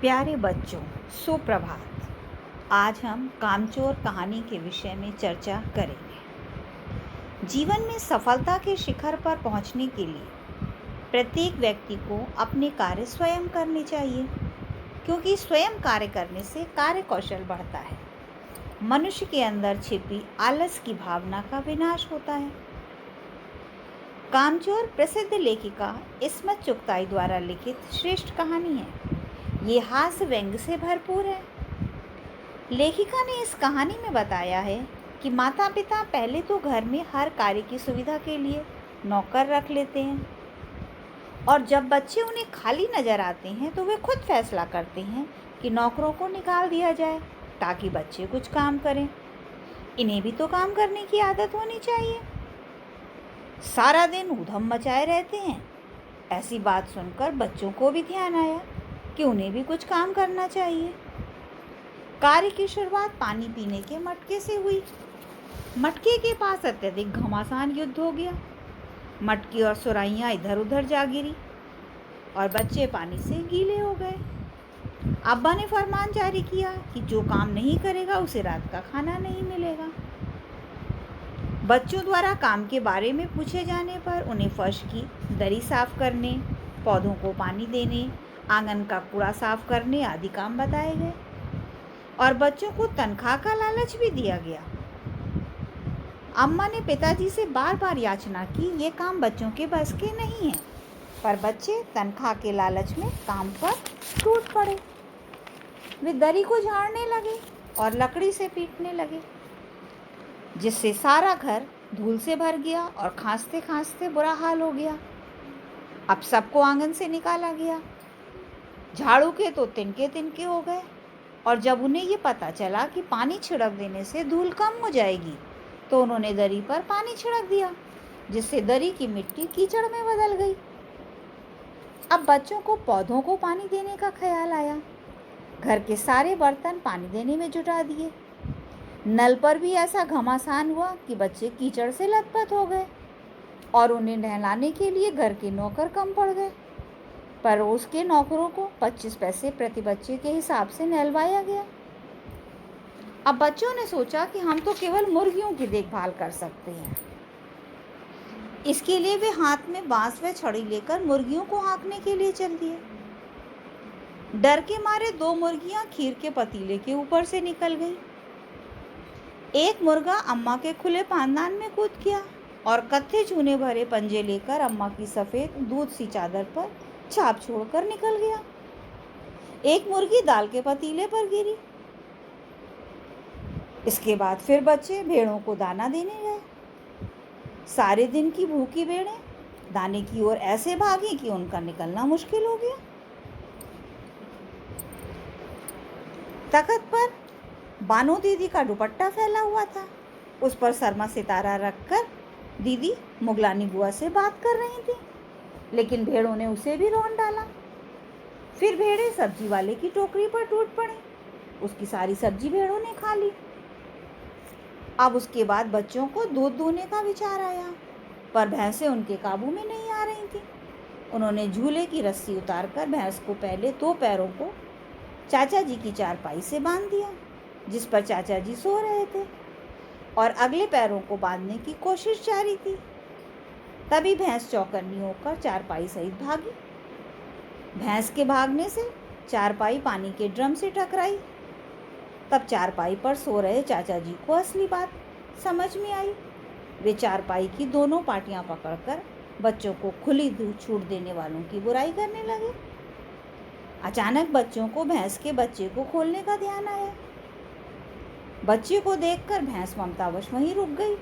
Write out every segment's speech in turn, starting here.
प्यारे बच्चों, सुप्रभात। आज हम कामचोर कहानी के विषय में चर्चा करेंगे। जीवन में सफलता के शिखर पर पहुंचने के लिए प्रत्येक व्यक्ति को अपने कार्य स्वयं करने चाहिए, क्योंकि स्वयं कार्य करने से कार्य कौशल बढ़ता है। मनुष्य के अंदर छिपी आलस की भावना का विनाश होता है। कामचोर प्रसिद्ध लेखिका इस्मत चुगताई द्वारा लिखित श्रेष्ठ कहानी है। ये हास्य व्यंग्य से भरपूर है। लेखिका ने इस कहानी में बताया है कि माता पिता पहले तो घर में हर कार्य की सुविधा के लिए नौकर रख लेते हैं, और जब बच्चे उन्हें खाली नजर आते हैं तो वे खुद फैसला करते हैं कि नौकरों को निकाल दिया जाए ताकि बच्चे कुछ काम करें। इन्हें भी तो काम करने की आदत होनी चाहिए। सारा दिन ऊधम मचाए रहते हैं। ऐसी बात सुनकर बच्चों को भी ध्यान आया कि उन्हें भी कुछ काम करना चाहिए। कार्य की शुरुआत पानी पीने के मटके से हुई। मटके के पास अत्यधिक घमासान युद्ध हो गया। मटकी और सुराहियां इधर उधर जा गिरी और बच्चे पानी से गीले हो गए। अब्बा ने फरमान जारी किया कि जो काम नहीं करेगा उसे रात का खाना नहीं मिलेगा। बच्चों द्वारा काम के बारे में पूछे जाने पर उन्हें फर्श की दरी साफ करने, पौधों को पानी देने, आंगन का कूड़ा साफ करने आदि काम बताए गए, और बच्चों को तनख्वाह का लालच भी दिया गया। अम्मा ने पिताजी से बार बार याचना की ये काम बच्चों के बस के नहीं है, पर बच्चे तनख्वाह के लालच में काम पर टूट पड़े। वे दरी को झाड़ने लगे और लकड़ी से पीटने लगे, जिससे सारा घर धूल से भर गया और खांसते खांसते बुरा हाल हो गया। अब सबको आंगन से निकाला गया। झाड़ू के तो तिनके तिनके हो गए, और जब उन्हें ये पता चला कि पानी छिड़क देने से धूल कम हो जाएगी तो उन्होंने दरी पर पानी छिड़क दिया, जिससे दरी की मिट्टी कीचड़ में बदल गई। अब बच्चों को पौधों को पानी देने का ख्याल आया। घर के सारे बर्तन पानी देने में जुटा दिए। नल पर भी ऐसा घमासान हुआ कि बच्चे कीचड़ से लथपथ हो गए, और उन्हें नहलाने के लिए घर के नौकर कम पड़ गए। पड़ोस के नौकरों को 25 पैसे प्रति बच्चे के हिसाब से नहलवाया गया। अब बच्चों ने सोचा कि हम तो केवल मुर्गियों की देखभाल कर सकते हैं। इसके लिए वे हाथ में बांस व छड़ी लेकर मुर्गियों को हाँकने के लिए चल दिए। डर के मारे 2 मुर्गियां खीर के पतीले के ऊपर से निकल गई। एक मुर्गा अम्मा के खुले पानदान में कूद गया और कत्थे चूने भरे पंजे लेकर अम्मा की सफ़ेद दूध सी चादर पर छाप छोड़कर निकल गया। एक मुर्गी दाल के पतीले पर गिरी। इसके बाद फिर बच्चे भेड़ों को दाना देने गए। सारे दिन की भूखी भेड़ें दाने की ओर ऐसे भागी कि उनका निकलना मुश्किल हो गया। तख्त पर बानो दीदी का दुपट्टा फैला हुआ था। उस पर शर्मा सितारा रखकर दीदी मुगलानी बुआ से बात कर रही थी, लेकिन भेड़ों ने उसे भी रौंद डाला। फिर भेड़ें सब्जी वाले की टोकरी पर टूट पड़ी। उसकी सारी सब्जी भेड़ों ने खा ली। अब उसके बाद बच्चों को दूध दूहने का विचार आया, पर भैंसें उनके काबू में नहीं आ रही थी। उन्होंने झूले की रस्सी उतारकर भैंस को पहले 2 पैरों को चाचा जी की चारपाई से बांध दिया, जिस पर चाचा जी सो रहे थे, और अगले पैरों को बांधने की कोशिश जारी थी। तभी भैंस चौकन्नी होकर चारपाई सहित भागी। भैंस के भागने से चारपाई पानी के ड्रम से टकराई। तब चारपाई पर सो रहे चाचा जी को असली बात समझ में आई। वे चारपाई की दोनों पाटियां पकड़कर बच्चों को खुली छूट देने वालों की बुराई करने लगे। अचानक बच्चों को भैंस के बच्चे को खोलने का ध्यान आया। बच्चे को देखकर भैंस ममतावश वहीं रुक गई।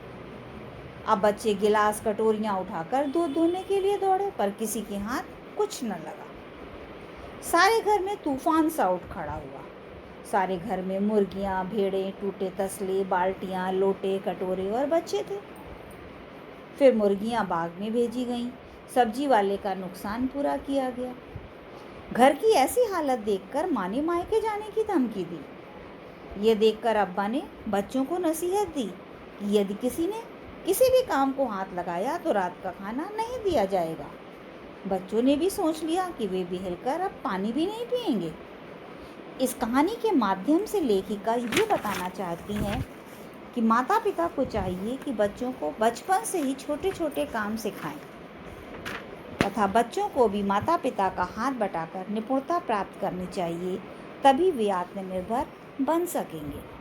अब बच्चे गिलास कटोरियां उठाकर दूध दूहने के लिए दौड़े, पर किसी के हाथ कुछ न लगा। सारे घर में तूफान सा उठ खड़ा हुआ। सारे घर में मुर्गियां, भेड़ें, टूटे तसले, बाल्टियां, लोटे, कटोरे और बच्चे थे। फिर मुर्गियां बाग में भेजी गईं। सब्जी वाले का नुकसान पूरा किया गया। घर की ऐसी हालत देखकर माँ ने मायके जाने की धमकी दी। ये देखकर अब्बा ने बच्चों को नसीहत दी कि यदि किसी ने किसी भी काम को हाथ लगाया तो रात का खाना नहीं दिया जाएगा। बच्चों ने भी सोच लिया कि वे भी हिलकर अब पानी भी नहीं पिएंगे। इस कहानी के माध्यम से लेखिका ये बताना चाहती हैं कि माता पिता को चाहिए कि बच्चों को बचपन से ही छोटे छोटे काम सिखाएं तथा बच्चों को भी माता पिता का हाथ बटाकर निपुणता प्राप्त करनी चाहिए, तभी वे आत्मनिर्भर बन सकेंगे।